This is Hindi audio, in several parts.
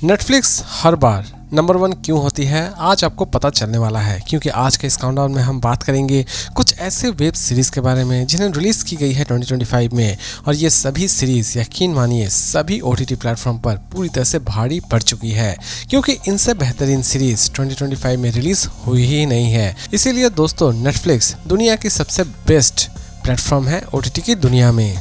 नेटफ्लिक्स हर बार नंबर 1 क्यों होती है, आज आपको पता चलने वाला है। क्योंकि आज के इस काउंटडाउन में हम बात करेंगे कुछ ऐसे वेब सीरीज़ के बारे में जिन्हें रिलीज़ की गई है 2025 में, और ये सभी सीरीज़ यकीन मानिए सभी OTT प्लेटफॉर्म पर पूरी तरह से भारी पड़ चुकी है, क्योंकि इनसे बेहतरीन सीरीज़ 2025 में रिलीज़ हुई ही नहीं है। इसीलिए दोस्तों, नेटफ्लिक्स दुनिया की सबसे बेस्ट प्लेटफॉर्म है OTT की दुनिया में।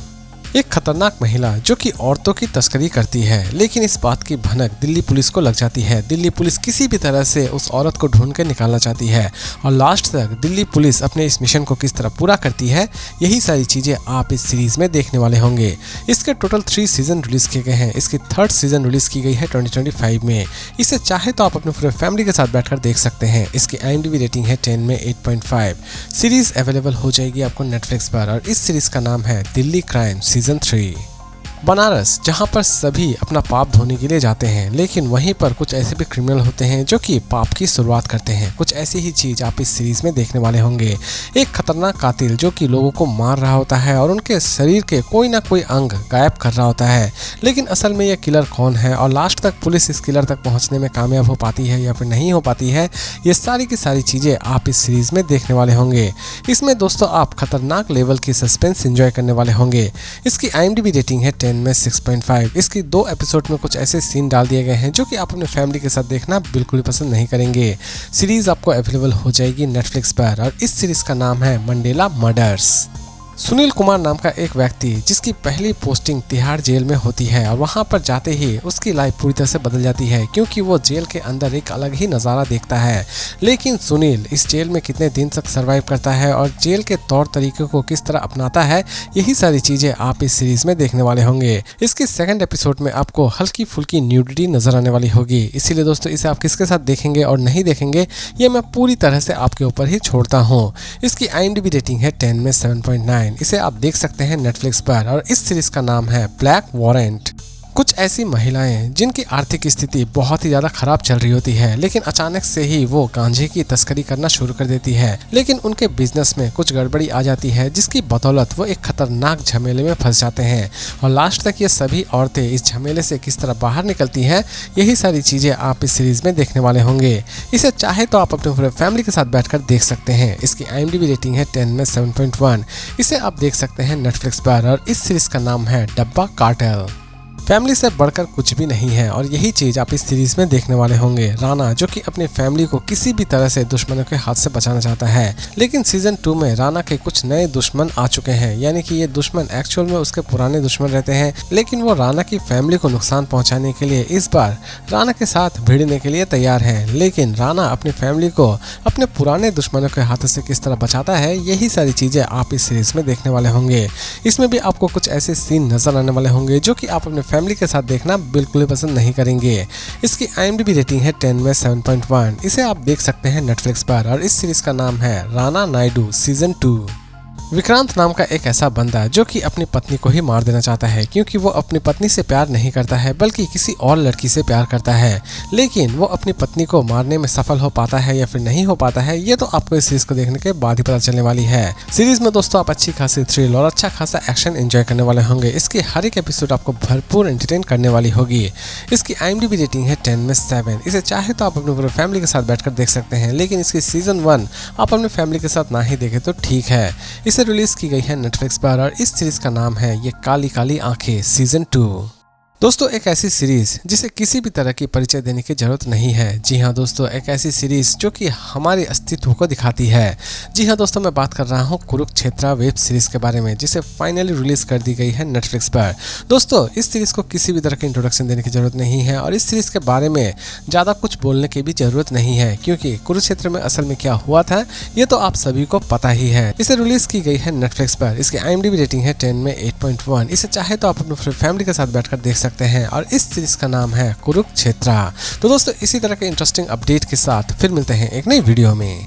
एक खतरनाक महिला जो कि औरतों की तस्करी करती है, लेकिन इस बात की भनक दिल्ली पुलिस को लग जाती है। दिल्ली पुलिस किसी भी तरह से उस औरत को ढूंढ कर निकालना चाहती है, और लास्ट तक दिल्ली पुलिस अपने इस मिशन को किस तरह पूरा करती है, यही सारी चीजें आप इस सीरीज में देखने वाले होंगे। इसके टोटल 3 सीजन रिलीज किए गए हैं। इसकी 3rd सीजन रिलीज की गई है 2025 में। इसे चाहे तो आप अपने पूरे फैमिली के साथ बैठकर देख सकते हैं। इसकी IMDb रेटिंग है 10 में 8.5। सीरीज अवेलेबल हो जाएगी आपको नेटफ्लिक्स पर, और इस सीरीज का नाम है दिल्ली क्राइम सीजन 3। बनारस, जहां पर सभी अपना पाप धोने के लिए जाते हैं, लेकिन वहीं पर कुछ ऐसे भी क्रिमिनल होते हैं जो कि पाप की शुरुआत करते हैं। कुछ ऐसी ही चीज आप इस सीरीज में देखने वाले होंगे। एक खतरनाक कातिल जो कि लोगों को मार रहा होता है और उनके शरीर के कोई ना कोई अंग गायब कर रहा होता है, लेकिन असल में यह किलर कौन है और लास्ट तक पुलिस इस किलर तक पहुंचने में कामयाब हो पाती है या फिर नहीं हो पाती है, ये सारी की सारी चीजें आप इस सीरीज में देखने वाले होंगे। इसमें दोस्तों आप खतरनाक लेवल की सस्पेंस एंजॉय करने वाले होंगे। इसकी IMDb रेटिंग है 10 में 6.5। इसकी 2 एपिसोड में कुछ ऐसे सीन डाल दिए गए हैं जो कि आप अपने फैमिली के साथ देखना बिल्कुल पसंद नहीं करेंगे। सीरीज आपको अवेलेबल हो जाएगी नेटफ्लिक्स पर, और इस सीरीज का नाम है मंडेला मर्डर्स। सुनील कुमार नाम का एक व्यक्ति जिसकी पहली पोस्टिंग तिहाड़ जेल में होती है, और वहां पर जाते ही उसकी लाइफ पूरी तरह से बदल जाती है, क्योंकि वो जेल के अंदर एक अलग ही नज़ारा देखता है। लेकिन सुनील इस जेल में कितने दिन तक सरवाइव करता है और जेल के तौर तरीकों को किस तरह अपनाता है, यही सारी चीजें आप इस सीरीज में देखने वाले होंगे। इसकी 2nd एपिसोड में आपको हल्की फुल्की न्यूडिटी नजर आने वाली होगी। इसीलिए दोस्तों, इसे आप किसके साथ देखेंगे और नहीं देखेंगे, ये मैं पूरी तरह से आपके ऊपर ही छोड़ता हूँ। इसकी IMDb रेटिंग है 10 में 7.9। इसे आप देख सकते हैं नेटफ्लिक्स पर, और इस सीरीज का नाम है ब्लैक वारंट। कुछ ऐसी महिलाएं जिनकी आर्थिक स्थिति बहुत ही ज्यादा खराब चल रही होती है, लेकिन अचानक से ही वो गांजे की तस्करी करना शुरू कर देती है, लेकिन उनके बिजनेस में कुछ गड़बड़ी आ जाती है, जिसकी बदौलत वो एक खतरनाक झमेले में फंस जाते हैं, और लास्ट तक ये सभी औरतें इस झमेले से किस तरह बाहर निकलती हैं, यही सारी चीजें आप इस सीरीज में देखने वाले होंगे। इसे चाहे तो आप अपने पूरे फैमिली के साथ बैठकर देख सकते हैं। इसकी IMDb रेटिंग है 10 में 7.1। इसे आप देख सकते हैं नेटफ्लिक्स पर, और इस सीरीज का नाम है डब्बा कार्टेल। फैमिली से बढ़कर कुछ भी नहीं है, और यही चीज आप इस सीरीज में देखने वाले होंगे। राणा जो कि अपनी फैमिली को किसी भी तरह से दुश्मनों के हाथ से बचाना चाहता है, लेकिन सीजन 2 में राणा के कुछ नए दुश्मन आ चुके हैं, यानी कि ये दुश्मन एक्चुअल में उसके पुराने दुश्मन रहते हैं, लेकिन वो राणा की फैमिली को नुकसान पहुंचाने के लिए इस बार राणा के साथ भिड़ने के लिए तैयार है। लेकिन राणा अपनी फैमिली को अपने पुराने दुश्मनों के हाथों से किस तरह बचाता है, यही सारी चीजें आप इस सीरीज में देखने वाले होंगे। इसमें भी आपको कुछ ऐसे सीन नजर आने वाले होंगे जो कि आप अपने फैमिली के साथ देखना बिल्कुल भी पसंद नहीं करेंगे। इसकी IMDb रेटिंग है 10 में 7.1। इसे आप देख सकते हैं नेटफ्लिक्स पर, और इस सीरीज का नाम है राणा नायडू सीजन 2। विक्रांत नाम का एक ऐसा बंदा जो कि अपनी पत्नी को ही मार देना चाहता है, क्योंकि वो अपनी पत्नी से प्यार नहीं करता है बल्कि किसी और लड़की से प्यार करता है। लेकिन वो अपनी पत्नी को मारने में सफल हो पाता है या फिर नहीं हो पाता है, ये तो आपको इस सीरीज को देखने के बाद ही पता चलने वाली है। सीरीज में दोस्तों आप अच्छी खासी थ्रिल और अच्छा खासा एक्शन एंजॉय करने वाले होंगे। इसकी हर एक एपिसोड आपको भरपूर एंटरटेन करने वाली होगी। इसकी IMDb रेटिंग है 10 में 7। इसे चाहे तो आप अपने पूरे फैमिली के साथ बैठकर देख सकते हैं, लेकिन इसकी सीजन 1 आप अपने फैमिली के साथ ना ही देखें तो ठीक है। इसे रिलीज की गई है नेटफ्लिक्स पर, और इस सीरीज का नाम है ये काली काली आंखें सीजन 2। दोस्तों, एक ऐसी सीरीज जिसे किसी भी तरह की परिचय देने की जरूरत नहीं है। जी हाँ दोस्तों, एक ऐसी सीरीज जो कि हमारे अस्तित्व को दिखाती है। जी हाँ दोस्तों, मैं बात कर रहा हूँ कुरुक्षेत्र वेब सीरीज के बारे में, जिसे फाइनली रिलीज कर दी गई है नेटफ्लिक्स पर। दोस्तों, इस सीरीज को किसी भी तरह की इंट्रोडक्शन देने की जरूरत नहीं है, और इस सीरीज के बारे में ज्यादा कुछ बोलने की भी जरूरत नहीं है, क्योंकि कुरुक्षेत्र में असल में क्या हुआ था ये तो आप सभी को पता ही है। इसे रिलीज की गई है नेटफ्लिक्स पर। इसकी IMDb रेटिंग है 10 में 8.1। इसे चाहे तो आप अपने फैमिली के साथ बैठकर देख सकते हैं, और इस सीरीज का नाम है कुरुक्षेत्र। तो दोस्तों, इसी तरह के इंटरेस्टिंग अपडेट के साथ फिर मिलते हैं एक नई वीडियो में।